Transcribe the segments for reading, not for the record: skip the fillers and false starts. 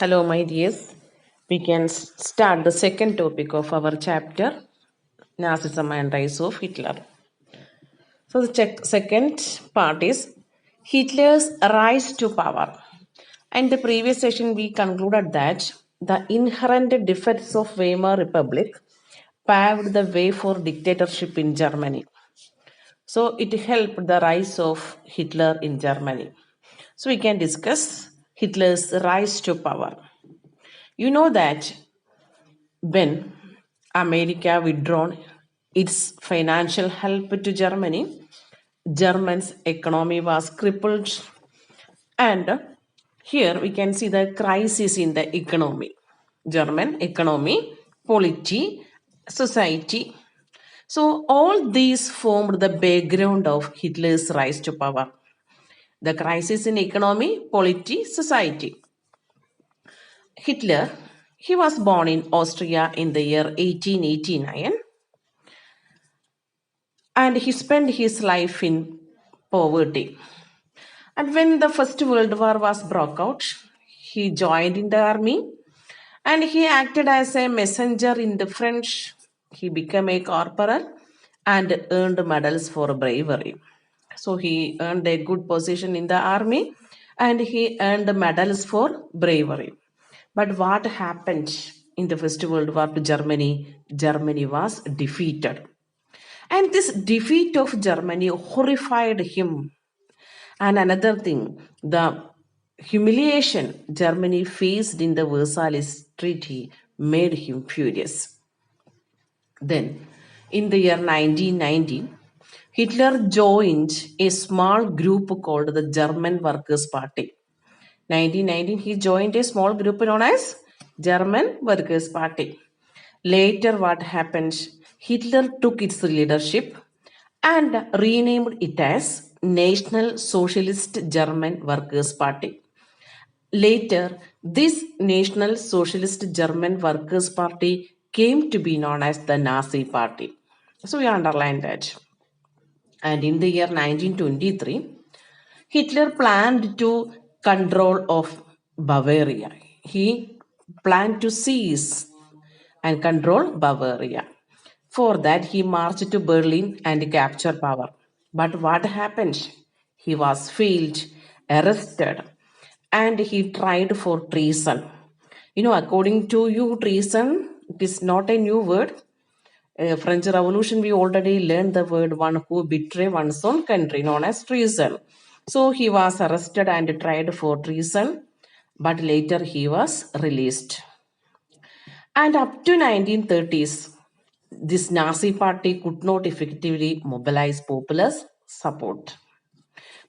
Hello, my dears. We can start the second topic of our chapter, Nazism and Rise of Hitler. So, the second part is Hitler's rise to power. And the previous session, we concluded that the inherent defects of Weimar Republic paved the way for dictatorship in Germany. So, it helped the rise of Hitler in Germany. So, we can discuss Hitler's rise to power. You know that when America withdrawn its financial help to Germany, German's economy was crippled, and here we can see the crisis in the economy. German economy, polity, society. So all these formed the background of Hitler's rise to power. The crisis in economy, polity, society. Hitler, he was born in Austria in the year 1889 and he spent his life in poverty. And when the First World War was broke out, he joined in the army and he acted as a messenger in the French. He became a corporal and earned medals for bravery. So he earned a good position in the army and he earned medals for bravery. But what happened in the First World War to Germany? Germany was defeated. And this defeat of Germany horrified him. And another thing, the humiliation Germany faced in the Versailles Treaty made him furious. Then, in the year 1919, Hitler joined a small group called the German Workers' Party. 1919, he joined a small group known as German Workers' Party. Later, what happened? Hitler took its leadership and renamed it as National Socialist German Workers' Party. Later, this National Socialist German Workers' Party came to be known as the Nazi Party. So we underline that. And in the year 1923, Hitler planned to control of Bavaria. He planned to seize and control Bavaria. For that, he marched to Berlin and captured power. But what happened? He was failed, arrested, and he tried for treason. According to you, treason, it is not a new word. French Revolution, we already learned the word one who betray one's own country, known as treason. So he was arrested and tried for treason, but later he was released. And up to 1930s, this Nazi party could not effectively mobilize popular support.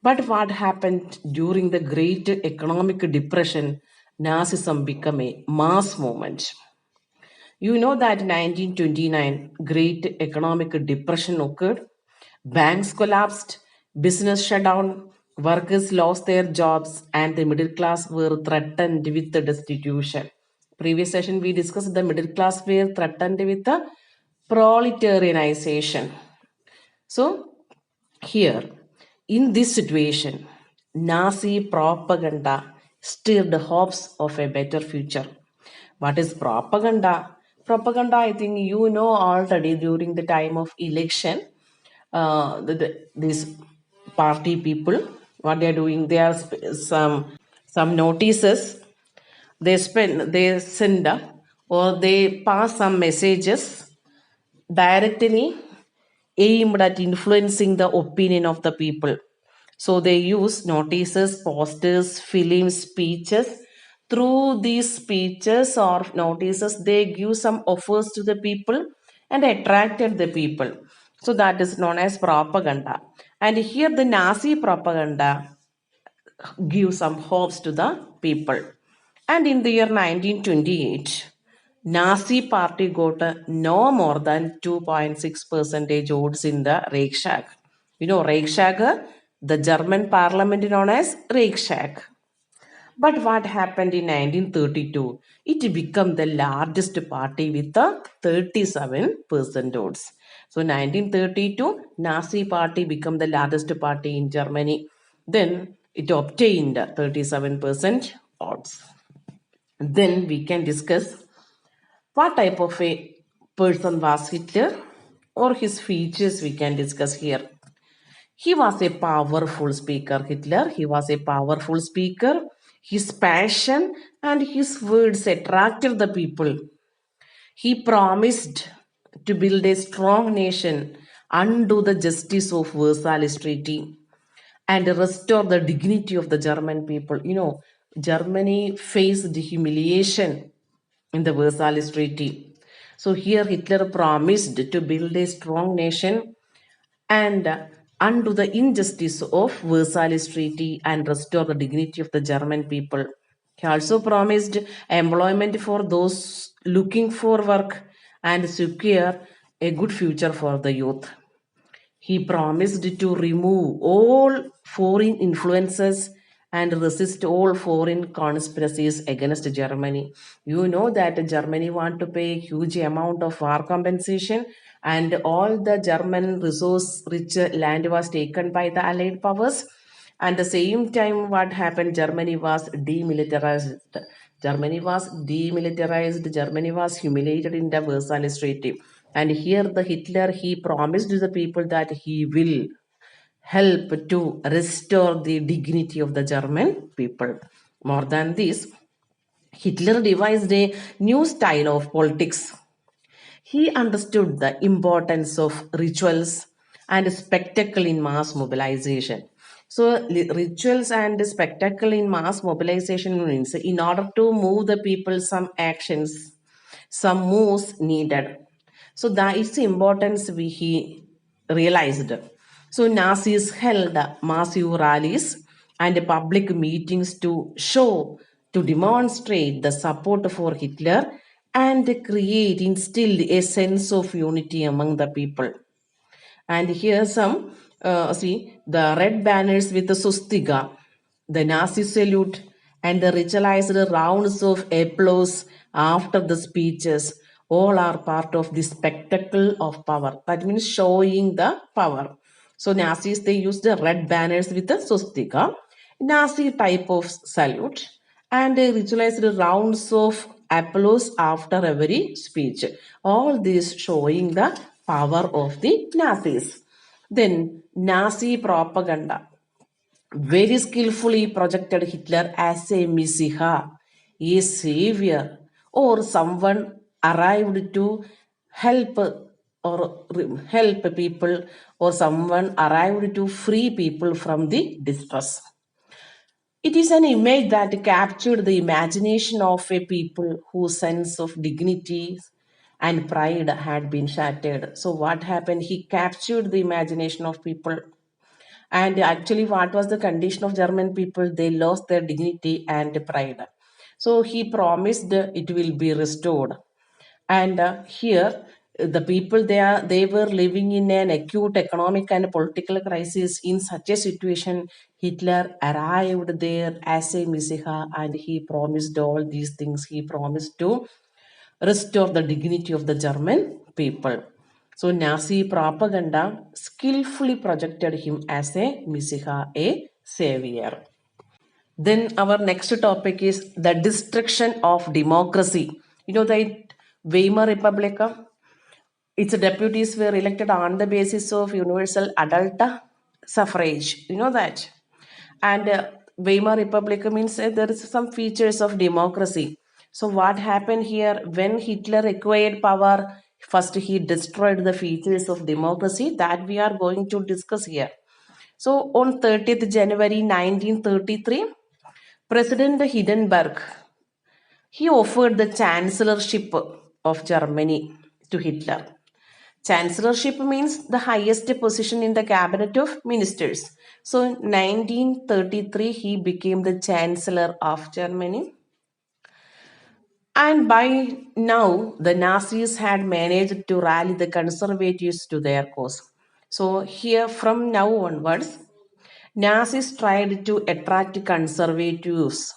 But what happened during the Great Economic Depression, Nazism became a mass movement. You know that 1929 Great Economic Depression occurred. Banks collapsed, business shut down, workers lost their jobs, and the middle class were threatened with the destitution. Previous session we discussed the middle class were threatened with the proletarianization. So here, in this situation, Nazi propaganda stirred hopes of a better future. What is propaganda? Propaganda, I think you know already during the time of election, these party people, what they are doing, they are some notices they send or they pass some messages directly aimed at influencing the opinion of the people. So they use notices, posters, films, speeches. Through these speeches or notices, they give some offers to the people and attracted the people. So that is known as propaganda. And here the Nazi propaganda give some hopes to the people. And in the year 1928, Nazi party got no more than 2.6 percentage votes in the Reichstag. Reichstag, the German parliament known as Reichstag. But what happened in 1932? It became the largest party with the 37% votes. So 1932, Nazi party became the largest party in Germany. Then it obtained 37% votes. Then we can discuss what type of a person was Hitler or his features we can discuss here. He was a powerful speaker, Hitler. He was a powerful speaker. His passion and his words attracted the people. He promised to build a strong nation, undo the justice of Versailles Treaty, and restore the dignity of the German people. Germany faced humiliation in the Versailles Treaty. So here Hitler promised to build a strong nation and undo the injustice of Versailles Treaty and restore the dignity of the German people. He also promised employment for those looking for work and secure a good future for the youth. He promised to remove all foreign influences and resist all foreign conspiracies against Germany. You know that Germany want to pay huge amount of war compensation, and all the German resource rich land was taken by the Allied powers. And the same time, what happened? Germany was demilitarized. Germany was demilitarized. Germany was humiliated in the Versailles Treaty. And here the Hitler, he promised to the people that he will help to restore the dignity of the German people. More than this, Hitler devised a new style of politics. He understood the importance of rituals and spectacle in mass mobilization. So, rituals and spectacle in mass mobilization means in order to move the people, some actions, some moves needed. So, that is the importance he realized. So, Nazis held massive rallies and public meetings to demonstrate the support for Hitler and create, instilled a sense of unity among the people. And here some, the red banners with the swastika, the Nazi salute, and the ritualized rounds of applause after the speeches, all are part of the spectacle of power. That means showing the power. So Nazis, they used the red banners with the swastika, Nazi type of salute, and they ritualized rounds of applause after every speech. All this showing the power of the Nazis. Then Nazi propaganda very skillfully projected Hitler as a messiah, a savior, or someone arrived to help help people, or someone arrived to free people from the distress. It is an image that captured the imagination of a people whose sense of dignity and pride had been shattered. So, what happened? He captured the imagination of people. And actually, what was the condition of German people? They lost their dignity and pride. So, he promised it will be restored. And here the people, they were living in an acute economic and political crisis. In such a situation, Hitler arrived there as a messiah, and he promised all these things. He promised to restore the dignity of the German people. So Nazi propaganda skillfully projected him as a messiah, a savior. Then our next topic is the destruction of democracy. You know that Weimar Republic, its deputies were elected on the basis of universal adult suffrage. You know that. And Weimar Republic means there is some features of democracy. So what happened here when Hitler acquired power? First, he destroyed the features of democracy that we are going to discuss here. So on 30th January 1933, President Hindenburg, he offered the chancellorship of Germany to Hitler. Chancellorship means the highest position in the cabinet of ministers. So in 1933 he became the chancellor of Germany. And by now the Nazis had managed to rally the conservatives to their cause. So here from now onwards, Nazis tried to attract conservatives.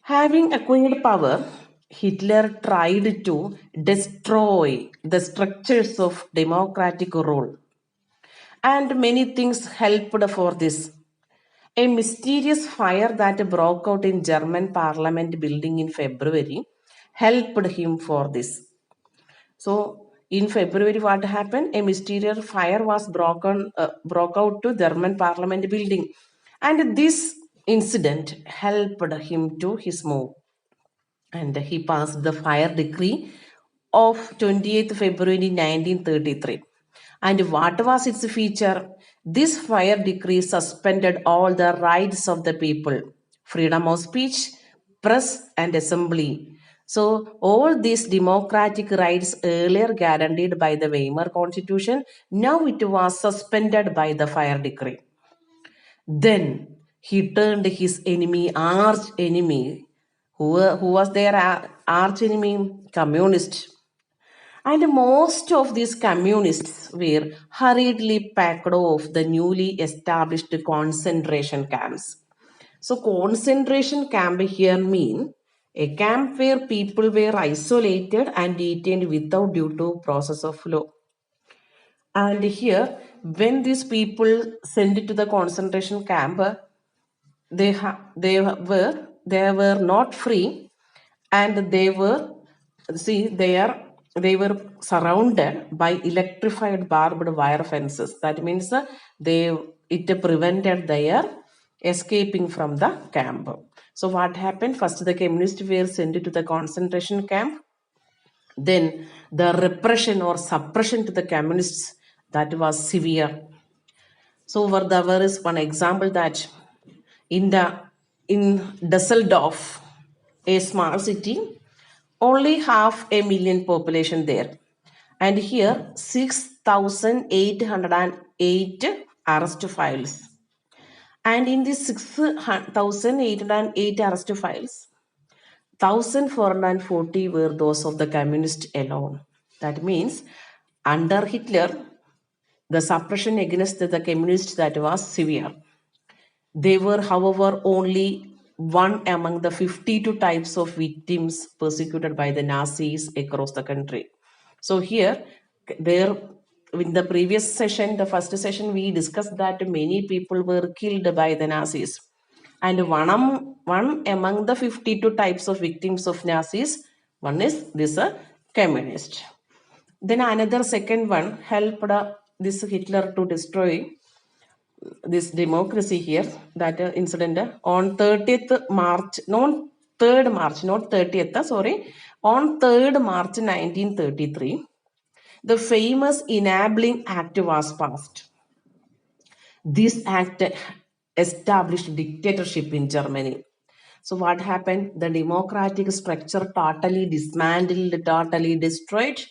Having acquired power, Hitler tried to destroy the structures of democratic rule. And many things helped for this. A mysterious fire that broke out in German parliament building in February helped him for this. So in February, what happened? A mysterious fire was broke out to German parliament building, and this incident helped him to his move, and he passed the fire decree of 28th February 1933. And what was its feature? This fire decree suspended all the rights of the people, freedom of speech, press, and assembly. So, all these democratic rights earlier guaranteed by the Weimar Constitution, now it was suspended by the fire decree. Then he turned his enemy, arch enemy, who was their arch enemy? Communist. And most of these communists were hurriedly packed off the newly established concentration camps. So, concentration camp here mean a camp where people were isolated and detained without due to process of law. And here, when these people sent to the concentration camp, they were not free, and they were surrounded by electrified barbed wire fences. That means they it prevented their escaping from the camp. So what happened? First the communists were sent to the concentration camp, then the repression or suppression to the communists, that was severe. So there is one example that in the in Dusseldorf, a small city, only half a million population there, and here 6,808 arrest files. And in these 6,808 arrest files, 1,440 were those of the communists alone. That means under Hitler, the suppression against the communists that was severe. They were, however, only one among the 52 types of victims persecuted by the Nazis across the country. So here, there in the previous session, the first session, we discussed that many people were killed by the Nazis. And one among the 52 types of victims of Nazis, one is this communist. Then another second one helped this Hitler to destroy this democracy here, that incident on 30th March, not 3rd March, not 30th, sorry, on 3rd March 1933, the famous Enabling Act was passed. This act established dictatorship in Germany. So what happened? The democratic structure totally dismantled, totally destroyed,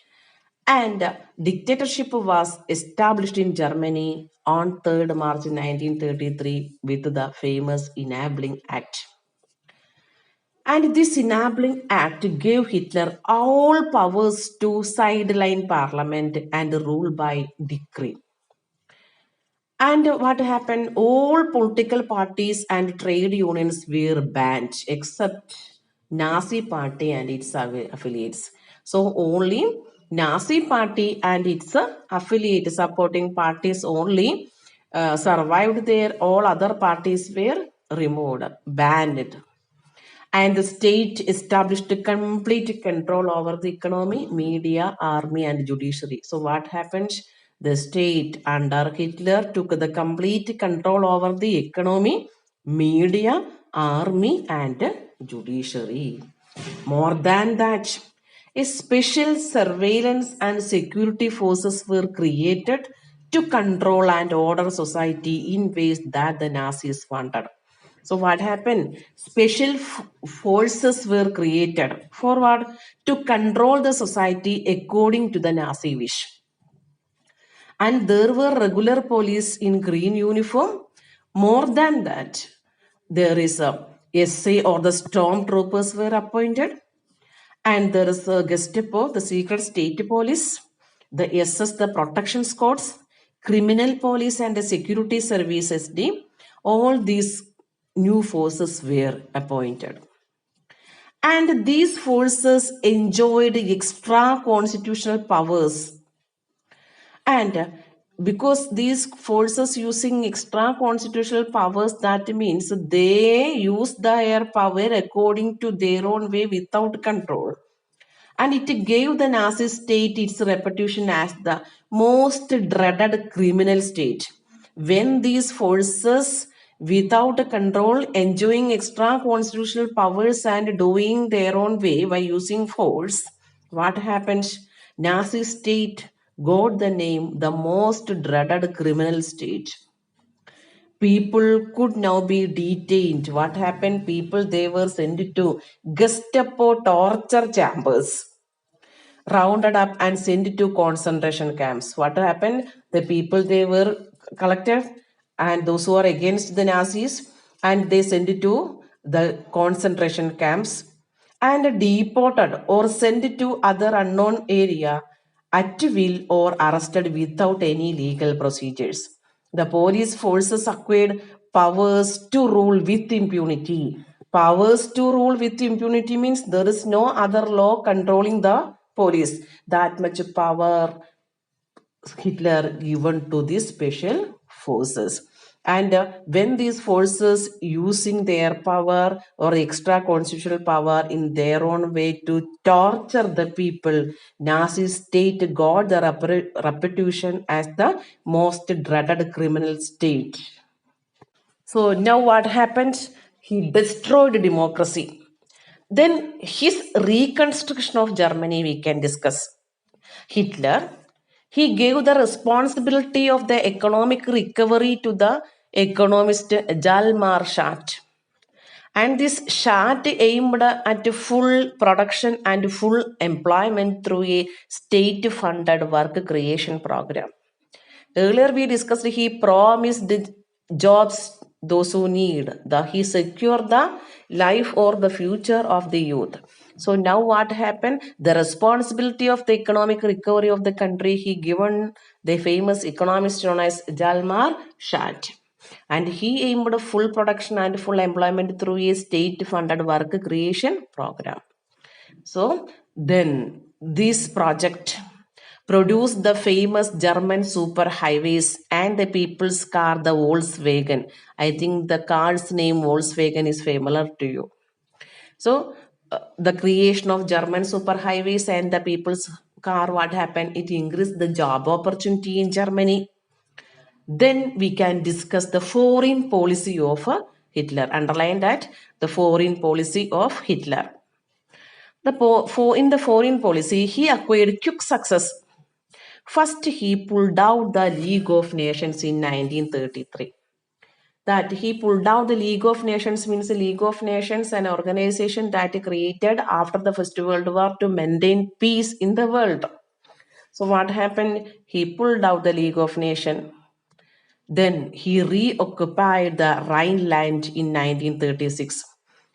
and dictatorship was established in Germany on 3rd March 1933 with the famous Enabling Act. And this Enabling Act gave Hitler all powers to sideline parliament and rule by decree. And what happened? All political parties and trade unions were banned except Nazi Party and its affiliates. So only Nazi Party and its affiliate supporting parties only survived there. All other parties were removed, banned. And the state established complete control over the economy, media, army, and judiciary. So what happened? The state under Hitler took the complete control over the economy, media, army, and judiciary. More than that, a special surveillance and security forces were created to control and order society in ways that the Nazis wanted. So what happened? Special forces were created for what? To control the society according to the Nazi wish. And there were regular police in green uniform. More than that, there is a SA or the stormtroopers were appointed, and there is a Gestapo, the secret state police, the SS, the protection squads, criminal police, and the security services. All these new forces were appointed. And these forces enjoyed extra constitutional powers. And because these forces using extra constitutional powers, that means they use their power according to their own way without control, and it gave the Nazi state its reputation as the most dreaded criminal state. When these forces, without control, enjoying extra constitutional powers and doing their own way by using force, what happened? Nazi state got the name the most dreaded criminal state. People could now be detained. What happened? People, they were sent to Gestapo torture chambers, rounded up and sent to concentration camps. What happened? The people, they were collected, and those who are against the Nazis, and they sent to the concentration camps and deported or sent to other unknown area at will or arrested without any legal procedures. The police forces acquired powers to rule with impunity. Powers to rule with impunity means there is no other law controlling the police. That much power Hitler given to these special forces. And when these forces using their power or extra constitutional power in their own way to torture the people, Nazi state got the reputation as the most dreaded criminal state. So now what happened? He destroyed democracy. Then his reconstruction of Germany we can discuss. Hitler, he gave the responsibility of the economic recovery to the economist Jalmar Schacht. And this Schacht aimed at full production and full employment through a state-funded work creation program. Earlier we discussed he promised jobs those who need. He secured the life or the future of the youth. So now what happened? The responsibility of the economic recovery of the country he given the famous economist known as Jalmar Schacht. And he aimed full production and full employment through a state-funded work creation program. So then this project produced the famous German superhighways and the people's car, the Volkswagen. I think the car's name Volkswagen is familiar to you. So the creation of German superhighways and the people's car, what happened? It increased the job opportunity in Germany. Then we can discuss the foreign policy of Hitler. Underline that, the foreign policy of Hitler. In the foreign policy, he acquired quick success. First, he pulled out the League of Nations in 1933. That he pulled out the League of Nations means the League of Nations, an organization that he created after the First World War to maintain peace in the world. So what happened? He pulled out the League of Nations. Then he reoccupied the Rhineland in 1936.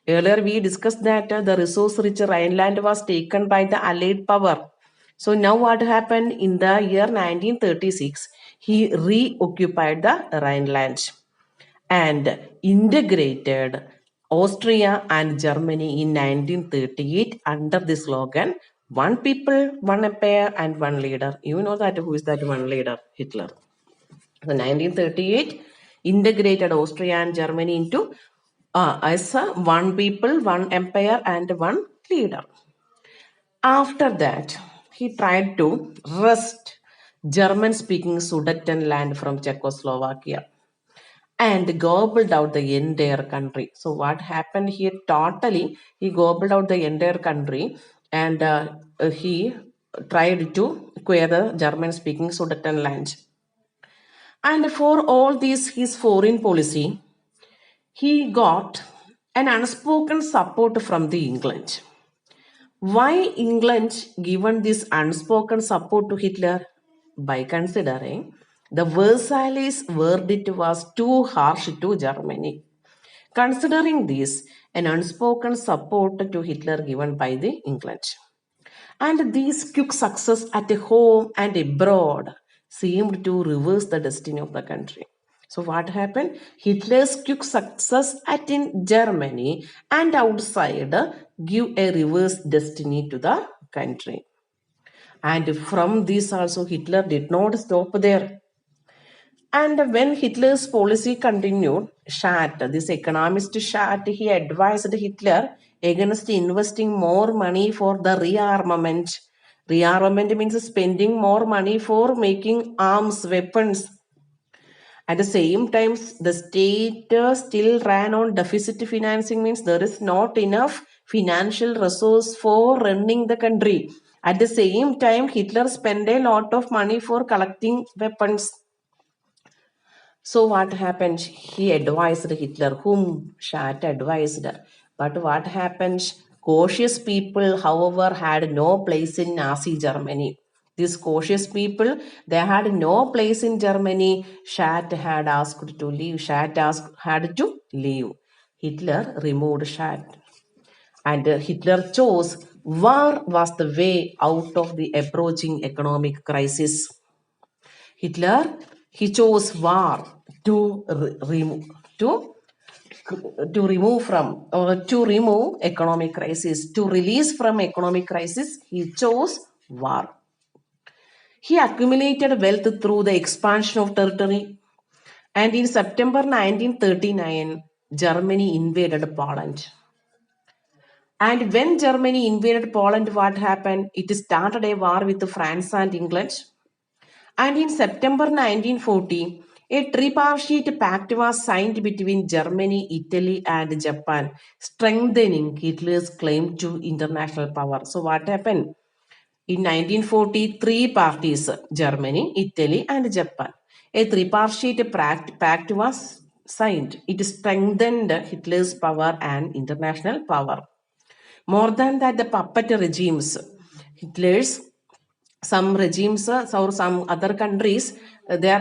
Earlier we discussed that the resource-rich Rhineland was taken by the Allied power. So now what happened? In the year 1936, he reoccupied the Rhineland and integrated Austria and Germany in 1938 under the slogan, one people, one empire and one leader. You know that who is that one leader? Hitler. So 1938 integrated Austria and Germany into as a one people, one empire and one leader. After that, he tried to wrest German-speaking Sudetenland from Czechoslovakia and gobbled out the entire country. So what happened here? Totally, he gobbled out the entire country, and he tried to acquire the German-speaking Sudetenland. And for all this, his foreign policy, he got an unspoken support from the England. Why England given this unspoken support to Hitler? By considering the Versailles verdict was too harsh to Germany. Considering this, an unspoken support to Hitler given by the England. And these quick success at home and abroad seemed to reverse the destiny of the country. So what happened? Hitler's quick success at in Germany and outside give a reverse destiny to the country. And from this also Hitler did not stop there. And when Hitler's policy continued, this economist Schat, he advised Hitler against investing more money for the rearmament. Rearmament means spending more money for making arms, weapons. At the same time, the state still ran on deficit financing, means there is not enough financial resource for running the country. At the same time, Hitler spent a lot of money for collecting weapons. So what happened? He advised Hitler, whom Schat advised. But what happened? Cautious people, however, had no place in Nazi Germany. These cautious people, they had no place in Germany. Schat had asked to leave. Had to leave. Hitler removed Schat. And Hitler chose war was the way out of the approaching economic crisis. Hitler, he chose war to remove to remove from or to remove economic crisis, to release from economic crisis. He chose war. He accumulated wealth through the expansion of territory, and in September 1939, Germany invaded Poland. And when Germany invaded Poland, what happened? It started a war with France and England. And in September 1940, a tripartite pact was signed between Germany, Italy, and Japan, strengthening Hitler's claim to international power. So, what happened? In 1940, three parties, Germany, Italy, and Japan. A tripartite pact was signed. It strengthened Hitler's power and international power. More than that, the puppet regimes, Hitler's some regimes or some other countries, they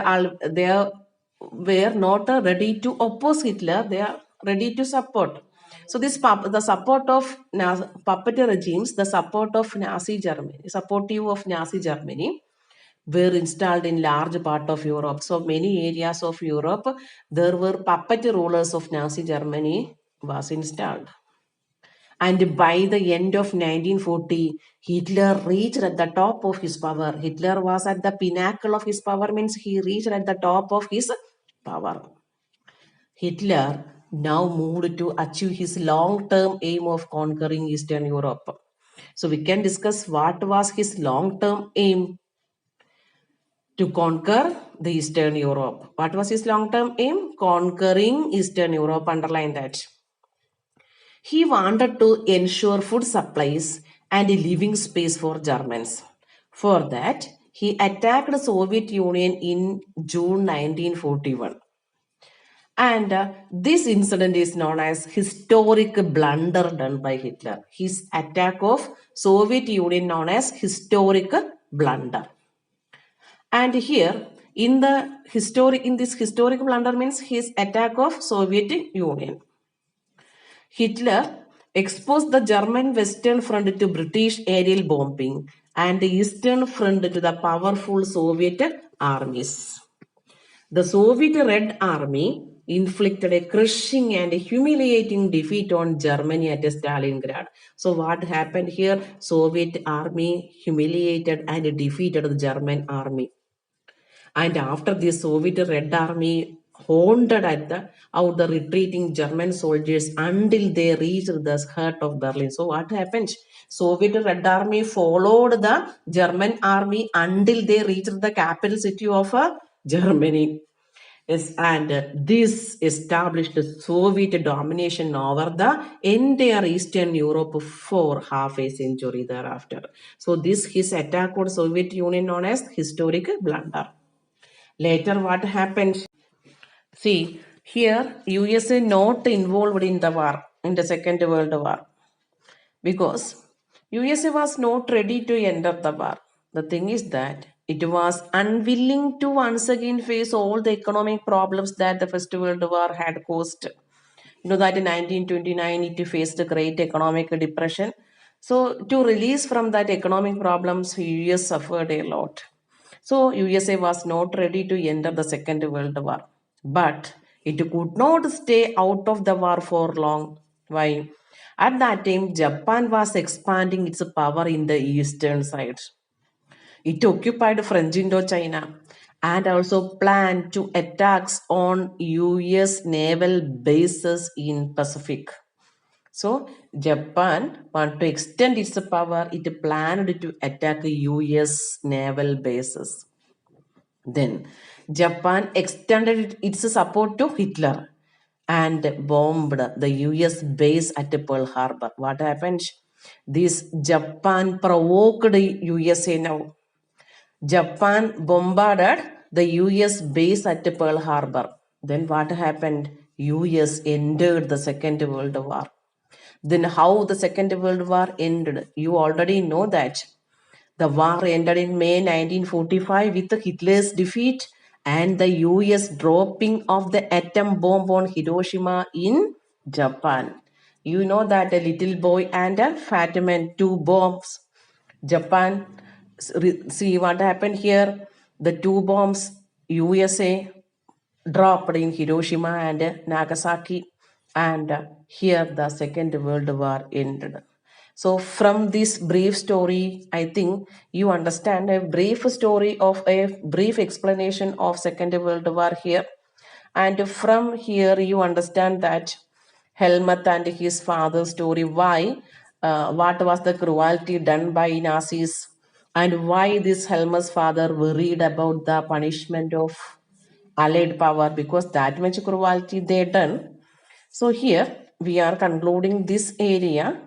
were not ready to oppose Hitler. They are ready to support. So the support of puppet regimes, the support of Nazi Germany, supportive of Nazi Germany, were installed in large part of Europe. So many areas of Europe, there were puppet rulers of Nazi Germany was installed. And by the end of 1940, Hitler reached at the top of his power. Hitler was at the pinnacle of his power, means he reached at the top of his power. Hitler now moved to achieve his long-term aim of conquering Eastern Europe. So we can discuss what was his long-term aim to conquer the Eastern Europe. What was his long-term aim? Conquering Eastern Europe, underline that. He wanted to ensure food supplies and a living space for Germans. For that, he attacked the Soviet Union in June 1941. And this incident is known as historic blunder done by Hitler. His attack of Soviet Union known as historic blunder. And here in this historic blunder means his attack of Soviet Union. Hitler exposed the German Western Front to British aerial bombing and the Eastern Front to the powerful Soviet armies. The Soviet Red Army inflicted a crushing and humiliating defeat on Germany at Stalingrad. So what happened here? Soviet army humiliated and defeated the German army. And after the Soviet Red Army hounded out the retreating German soldiers until they reached the heart of Berlin. So what happened? Soviet Red Army followed the German army until they reached the capital city of Germany. Yes, and this established Soviet domination over the entire Eastern Europe for half a century thereafter. So this his attack on Soviet Union known as historic blunder. Later, what happened? See, here USA not involved in the war, in the Second World War, because USA was not ready to enter the war. The thing is that it was unwilling to once again face all the economic problems that the First World War had caused. You know that in 1929 it faced a great economic depression. So to release from that economic problems, US suffered a lot. So USA was not ready to enter the Second World War. But it could not stay out of the war for long. Why? At that time, Japan was expanding its power in the eastern side. It occupied French Indochina and also planned to attacks on US naval bases in Pacific. So Japan want to extend its power. It planned to attack US naval bases. Then Japan extended its support to Hitler and bombed the US base at Pearl Harbor. What happened? This Japan provoked USA now. Japan bombarded the US base at Pearl Harbor. Then what happened? US entered the Second World War. Then how the Second World War ended? You already know that. The war ended in May 1945 with Hitler's defeat and the US dropping of the atom bomb on Hiroshima in Japan. You know that a little boy and a fat man, two bombs. Japan, see what happened here? The two bombs, USA dropped in Hiroshima and Nagasaki, and here the Second World War ended. So, from this brief story, I think you understand a brief story of a brief explanation of Second World War here, and from here you understand that Helmut and his father's story, why, what was the cruelty done by Nazis, and why this Helmut's father worried about the punishment of Allied power because that much cruelty they done. So here we are concluding this area.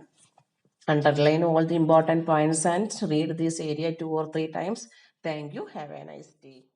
Underline all the important points and read this area 2 or 3 times. Thank you. Have a nice day.